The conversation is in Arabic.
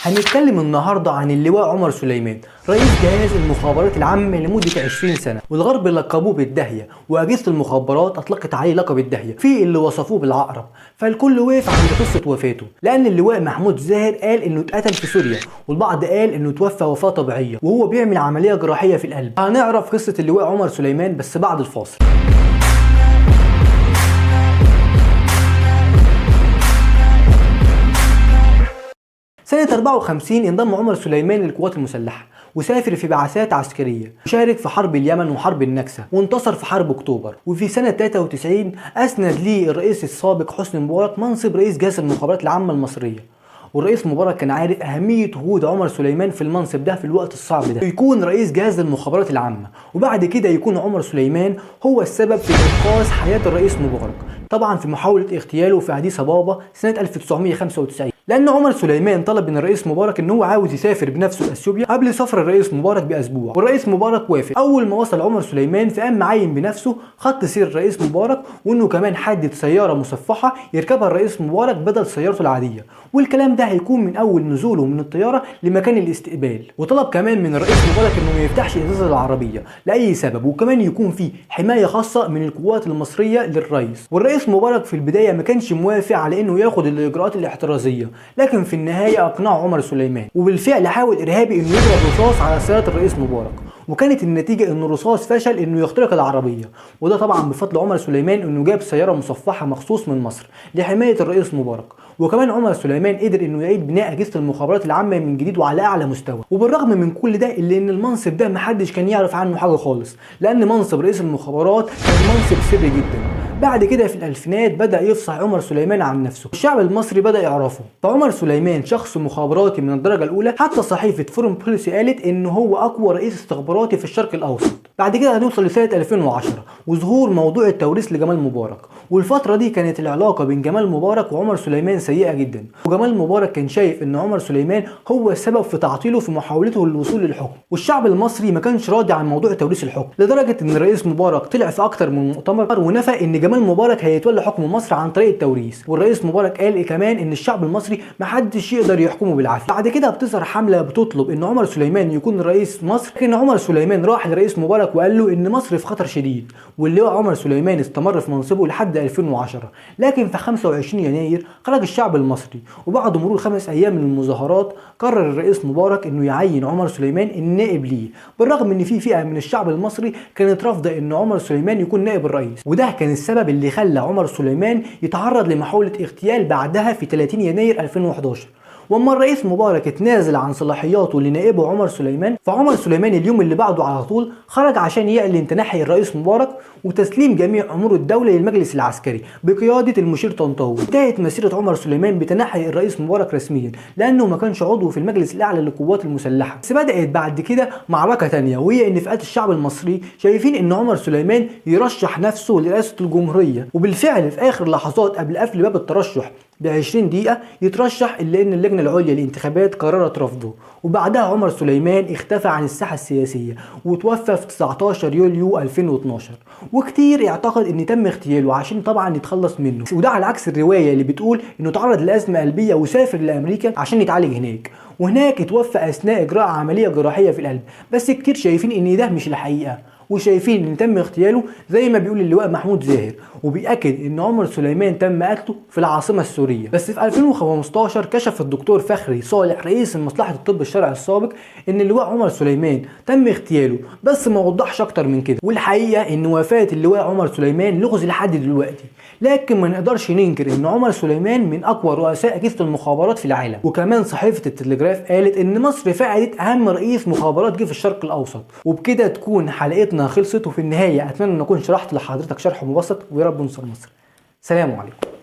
هنتكلم النهارده عن اللواء عمر سليمان، رئيس جهاز المخابرات العامة لمدة 20 سنة، والغرب لقبوه بالداهية، وأجهزة المخابرات أطلقت عليه لقب الداهية، في اللي وصفوه بالعقرب، فالكل وقف عند قصة وفاته، لأن اللواء محمود زاهر قال إنه اتقتل في سوريا، والبعض قال إنه توفى وفاة طبيعية وهو بيعمل عملية جراحية في القلب. هنعرف قصة اللواء عمر سليمان بس بعد الفاصل. سنة 54 انضم عمر سليمان للقوات المسلحة وسافر في بعثات عسكرية، وشارك في حرب اليمن وحرب النكسة، وانتصر في حرب اكتوبر. وفي سنة 93 اسند ليه الرئيس السابق حسني مبارك منصب رئيس جهاز المخابرات العامة المصرية، والرئيس مبارك كان عارف أهمية وجود عمر سليمان في المنصب ده في الوقت الصعب ده، يكون رئيس جهاز المخابرات العامة، وبعد كده يكون عمر سليمان هو السبب في إنقاذ حياة الرئيس مبارك، طبعا في محاولة اغتياله في أديس أبابا سنة 1995. لأن عمر سليمان طلب من الرئيس مبارك إن هو عاوز يسافر بنفسه لأثيوبيا قبل سفر الرئيس مبارك بأسبوع، والرئيس مبارك وافق. أول ما وصل عمر سليمان فقام معين بنفسه خط سير الرئيس مبارك، وإنه كمان حدد سيارة مصفحة يركبها الرئيس مبارك بدل سيارته العادية، والكلام ده هيكون من أول نزوله من الطيارة لمكان الاستقبال. وطلب كمان من الرئيس مبارك إنه ما يفتحش إزازة العربية لأي سبب، وكمان يكون في حماية خاصة من القوات المصرية للرئيس. والرئيس مبارك في البداية ما كانش موافق على إنه ياخد الإجراءات الاحترازية، لكن في النهاية أقنعه عمر سليمان، وبالفعل حاول إرهابي إنه يضرب رصاص على سيارة الرئيس مبارك، وكانت النتيجة إن الرصاص فشل إنه يخترق العربية، وده طبعا بفضل عمر سليمان إنه جاب سيارة مصفحة مخصوص من مصر لحماية الرئيس مبارك. وكمان عمر سليمان قدر انه يعيد بناء اجهزه المخابرات العامه من جديد وعلى اعلى مستوى. وبالرغم من كل ده الا ان المنصب ده محدش كان يعرف عنه حاجه خالص، لان منصب رئيس المخابرات كان منصب سري جدا. بعد كده في الالفينات بدا يفصح عمر سليمان عن نفسه، الشعب المصري بدا يعرفه. فعمر سليمان شخص مخابراتي من الدرجه الاولى، حتى صحيفه فورم بوليسي قالت انه هو اقوى رئيس استخباراتي في الشرق الاوسط. بعد كده هنوصل لسنه 2010 وظهور موضوع التوريث لجمال مبارك، والفتره دي كانت العلاقه بين جمال مبارك وعمر سليمان سيئه جدا، وجمال مبارك كان شايف ان عمر سليمان هو السبب في تعطيله في محاولته للوصول للحكم، والشعب المصري ما كانش راضي عن موضوع توريث الحكم، لدرجه ان الرئيس مبارك طلع في اكتر من مؤتمر ونفى ان جمال مبارك هيتولى حكم مصر عن طريق التوريث. والرئيس مبارك قال كمان ان الشعب المصري ما حدش يقدر يحكمه بالعافيه. بعد كده بتظهر حمله بتطلب ان عمر سليمان يكون رئيس مصر، لكن عمر سليمان راح لرئيس مبارك وقال له ان مصر في خطر شديد، واللواء عمر سليمان استمر في منصبه لحد 2010. لكن في 25 يناير خرج الشعب المصري، وبعد مرور 5 ايام من المظاهرات قرر الرئيس مبارك انه يعين عمر سليمان النائب ليه، بالرغم ان في فئه من الشعب المصري كانت رافضه ان عمر سليمان يكون نائب الرئيس، وده كان السبب اللي خلى عمر سليمان يتعرض لمحاولة اغتيال بعدها في 30 يناير 2011. واما الرئيس مبارك اتنازل عن صلاحياته لنائبه عمر سليمان، فعمر سليمان اليوم اللي بعده على طول خرج عشان يعلن تنحي الرئيس مبارك وتسليم جميع امور الدوله للمجلس العسكري بقياده المشير طنطاوي. انتهت مسيره عمر سليمان بتنحي الرئيس مبارك رسميا، لانه ما كانش عضو في المجلس الاعلى للقوات المسلحه. بس بدات بعد كده معركه ثانيه، وهي ان فئات الشعب المصري شايفين ان عمر سليمان يرشح نفسه لرئاسه الجمهوريه، وبالفعل في اخر لحظات قبل قفل باب الترشح ب20 دقيقة يترشح، إلا إن اللجنة العليا للانتخابات قررت رفضه، وبعدها عمر سليمان اختفى عن الساحة السياسية وتوفى في 19 يوليو 2012. وكتير اعتقد إن تم اغتياله عشان طبعا يتخلص منه، وده على عكس الرواية اللي بتقول إنه تعرض لأزمة قلبية وسافر لأمريكا عشان يتعالج هناك، وهناك اتوفى أثناء إجراء عملية جراحية في القلب. بس كتير شايفين إن ده مش الحقيقة، وشايفين ان تم اغتياله زي ما بيقول اللواء محمود زاهر، وبيأكد ان عمر سليمان تم قتله في العاصمة السورية. بس في 2015 كشف الدكتور فخري صالح رئيس مصلحة الطب الشرعي السابق ان اللواء عمر سليمان تم اغتياله، بس ما وضحش اكتر من كده. والحقيقة ان وفاة اللواء عمر سليمان لغز لحد دلوقتي، لكن ما نقدرش ننكر ان عمر سليمان من اقوى رؤساء اجهزة المخابرات في العالم. وكمان صحيفة التلجراف قالت ان مصر فقدت اهم رئيس مخابرات جه في الشرق الاوسط. وبكده تكون حلقتنا خلصت، وفي النهاية اتمنى ان اكون شرحت لحضرتك شرح مبسط، ويا رب ننصر مصر. سلام عليكم.